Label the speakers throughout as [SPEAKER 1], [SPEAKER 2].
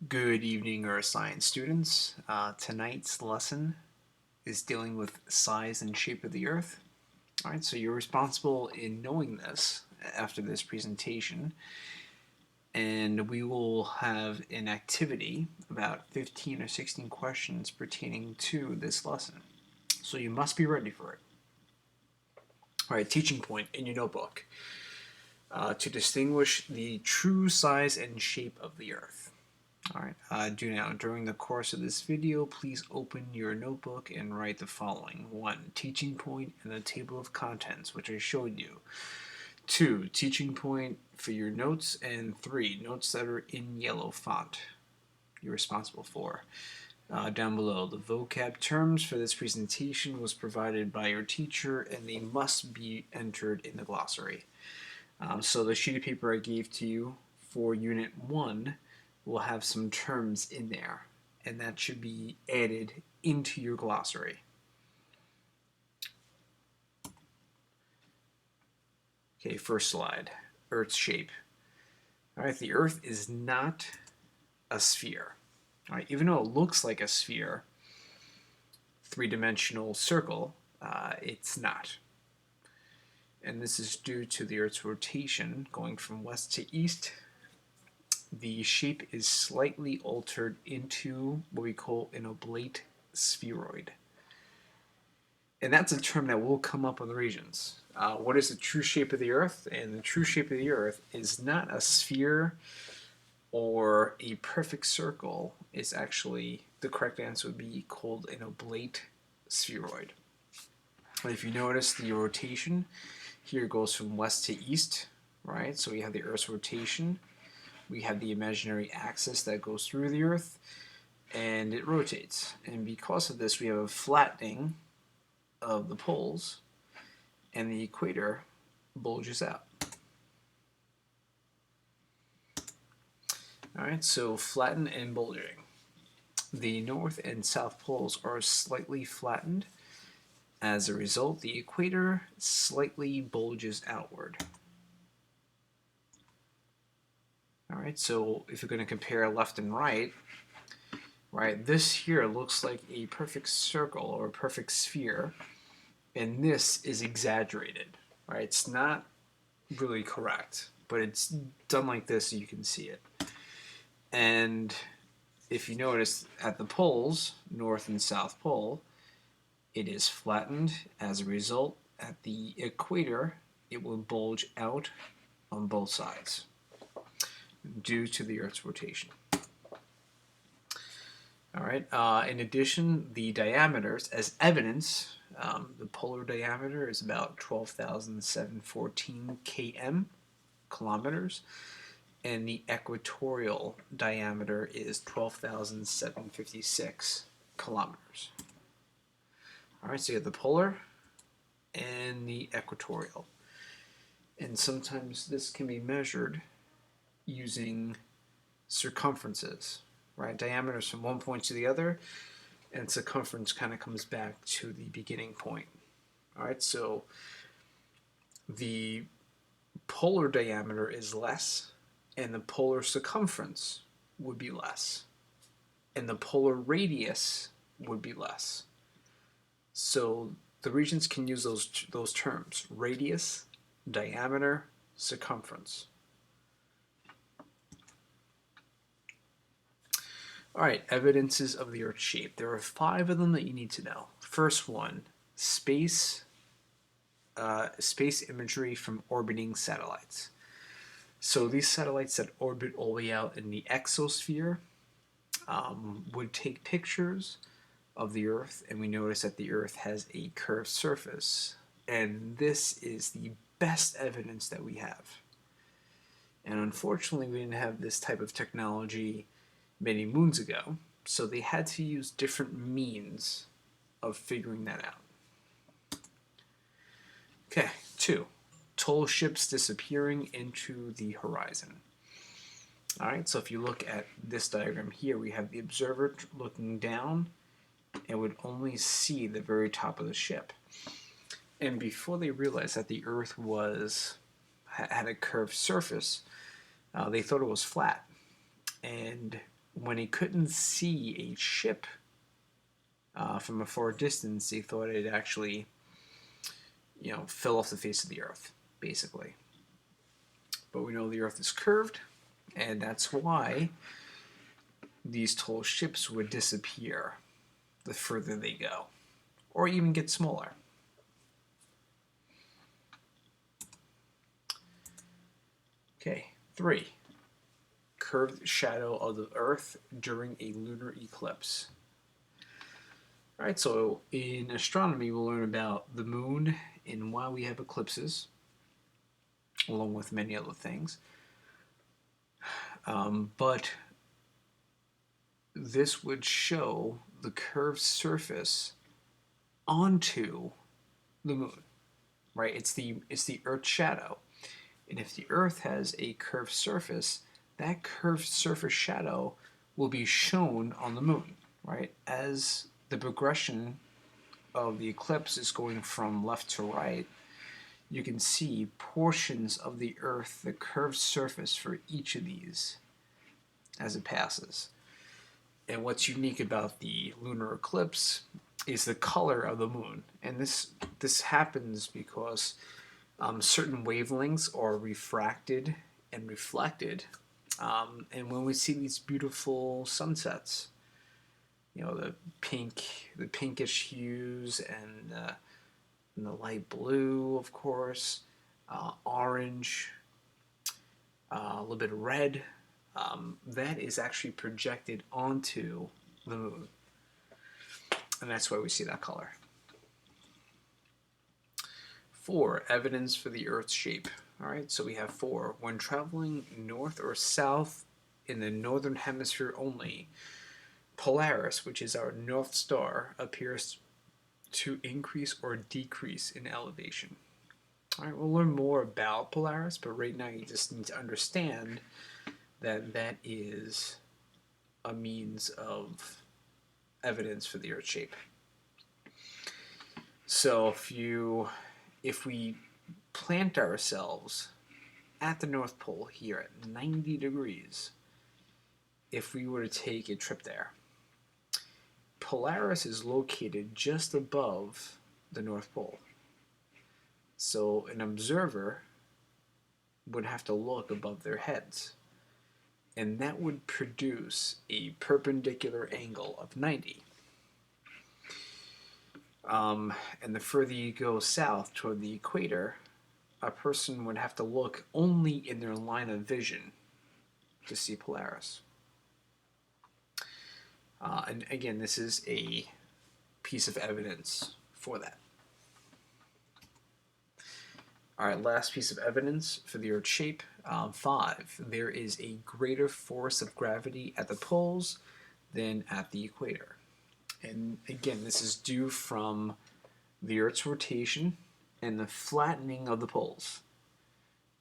[SPEAKER 1] Good evening, Earth Science students. Tonight's lesson is dealing with size and shape of the Earth. All right, so you're responsible in knowing this after this presentation, and we will have an activity, about 15 or 16 questions pertaining to this lesson. So you must be ready for it. All right, teaching point in your notebook. To distinguish the true size and shape of the Earth. Alright, during the course of this video, please open your notebook and write the following. 1. Teaching point in the table of contents, which I showed you. 2. Teaching point for your notes. And 3. Notes that are in yellow font you're responsible for. Down below, the vocab terms for this presentation was provided by your teacher, and they must be entered in the glossary. So the sheet of paper I gave to you for Unit 1 will have some terms in there, and that should be added into your glossary. Okay, first slide, Earth's shape. All right, the Earth is not a sphere. All right, even though it looks like a sphere, three-dimensional circle, it's not. And this is due to the Earth's rotation going from west to east. The shape is slightly altered into what we call an oblate spheroid. And that's a term that will come up on the regions. What is the true shape of the Earth? And the true shape of the Earth is not a sphere or a perfect circle. It's actually, the correct answer would be called an oblate spheroid. And if you notice the rotation, here goes from west to east, right? So we have the Earth's rotation. We have the imaginary axis that goes through the Earth, and it rotates. And because of this, we have a flattening of the poles, and the equator bulges out. Alright, so flatten and bulging. The north and south poles are slightly flattened. As a result, the equator slightly bulges outward. Alright, so if you're going to compare left and right, this here looks like a perfect circle or a perfect sphere, and this is exaggerated, right? It's not really correct, but it's done like this so you can see it. And if you notice at the poles, north and south pole, it is flattened. As a result, at the equator, it will bulge out on both sides due to the Earth's rotation. All right. In addition, the diameters, as evidence, the polar diameter is about 12,714 km, kilometers, and the equatorial diameter is 12,756 kilometers. All right, so you have the polar and the equatorial. And sometimes this can be measured using circumferences, right? Diameters from one point to the other, and circumference kind of comes back to the beginning point. All right, so the polar diameter is less, and the polar circumference would be less, and the polar radius would be less. So the regions can use those terms: radius, diameter, circumference. All right, evidences of the Earth's shape. There are 5 of them that you need to know. First one, space imagery from orbiting satellites. So these satellites that orbit all the way out in the exosphere would take pictures of the Earth, and we notice that the Earth has a curved surface. And this is the best evidence that we have. And unfortunately, we didn't have this type of technology many moons ago, so they had to use different means of figuring that out. Okay, 2. Tall ships disappearing into the horizon. Alright, so if you look at this diagram here, we have the observer looking down and would only see the very top of the ship. And before they realized that the Earth had a curved surface, they thought it was flat. And when he couldn't see a ship from a far distance, he thought it actually, fell off the face of the Earth, basically. But we know the Earth is curved, and that's why these tall ships would disappear the further they go, or even get smaller. Okay, 3. Curved shadow of the Earth during a lunar eclipse. All right, so in astronomy, we'll learn about the moon and why we have eclipses, along with many other things. But this would show the curved surface onto the moon, right? It's the Earth's shadow, and if the Earth has a curved surface, that curved surface shadow will be shown on the moon, right? As the progression of the eclipse is going from left to right, you can see portions of the Earth, the curved surface for each of these as it passes. And what's unique about the lunar eclipse is the color of the moon. And this happens because certain wavelengths are refracted and reflected. And when we see these beautiful sunsets, the pinkish hues, and the light blue, of course, orange, a little bit of red, that is actually projected onto the moon. And that's why we see that color. 4. Evidence for the Earth's shape. All right, so we have 4. When traveling north or south in the northern hemisphere only, Polaris, which is our North Star, appears to increase or decrease in elevation. All right, we'll learn more about Polaris, but right now you just need to understand that that is a means of evidence for the Earth's shape. So if we plant ourselves at the North Pole here at 90 degrees, if we were to take a trip there, Polaris is located just above the North Pole. So an observer would have to look above their heads, and that would produce a perpendicular angle of 90. And the further you go south toward the equator, a person would have to look only in their line of vision to see Polaris. And again, this is a piece of evidence for that. All right, last piece of evidence for the Earth's shape. 5. There is a greater force of gravity at the poles than at the equator. And again, this is due from the Earth's rotation and the flattening of the poles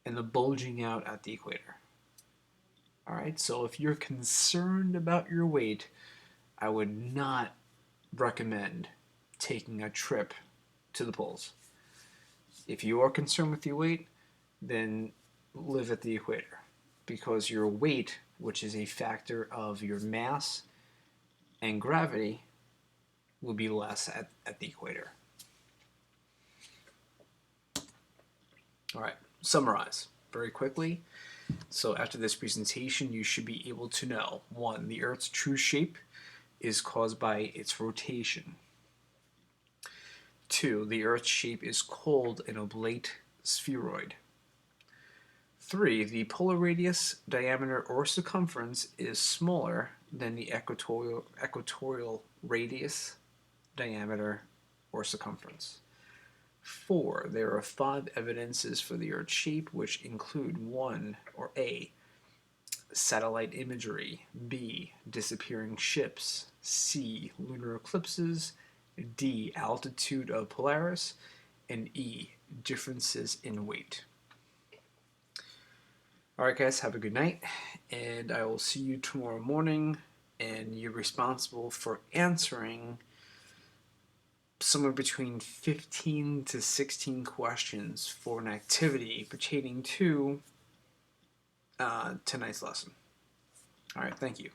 [SPEAKER 1] and the bulging out at the equator. All right, so if you're concerned about your weight, I would not recommend taking a trip to the poles. If you are concerned with your weight, then live at the equator, because your weight, which is a factor of your mass and gravity, will be less at the equator. All right, summarize very quickly. So after this presentation, you should be able to know: 1, the Earth's true shape is caused by its rotation. 2, the Earth's shape is called an oblate spheroid. 3, the polar radius, diameter, or circumference is smaller than the equatorial radius, diameter, or circumference. 4, there are 5 evidences for the Earth's shape, which include 1, or A, satellite imagery, B, disappearing ships, C, lunar eclipses, D, altitude of Polaris, and E, differences in weight. Alright guys, have a good night, and I will see you tomorrow morning, and you're responsible for answering somewhere between 15 to 16 questions for an activity pertaining to tonight's lesson. Alright, thank you.